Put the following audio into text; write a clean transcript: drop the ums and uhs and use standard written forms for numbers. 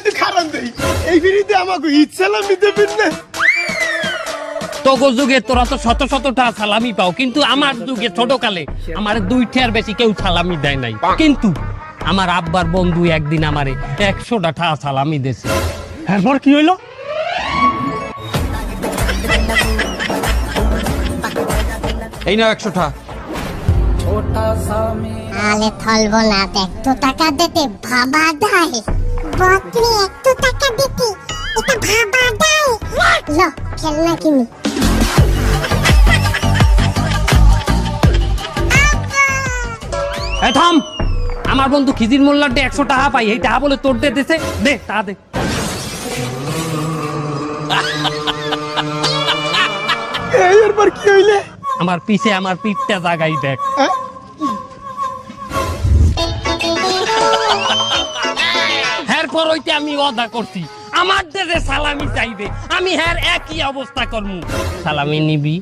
একটু খারাপ দেই এই ফিরিতে আমাকে ঈদ সালামি দেবেন না তোগো যুগে তোরা তো শত শতটা সালামি পাও, কিন্তু আমার যুগে ছোটকালে আমার 2 বেশি কেউ সালামি দেয় নাই। কিন্তু আমার আব্বার বন্ধু একদিন আমারে 100টা সালামি দিয়েছে। এরপর কি হইলো? এই নাও 100টা। আলে থলবো না, একটু টাকা দিতে ভাবা দেয় বকরি, একটু টাকা দিতে এটা ভাবা দেয়। লো খেলনা কিনি। এই থাম, আমার বন্ধু খিজির মোল্লার 100 টাকা পাই, এই টাকা বলে তোর দিতেছে, দে টাকা দে। এরপর কি হইলে? আমার পিছে আমার পিঠটা জাগাই দেখ। এরপর হইতে আমি ওয়াদা করছি আমার দেশে সালামি চাইবে, আমি হ্যার একই অবস্থা করবো। সালামি নিবি?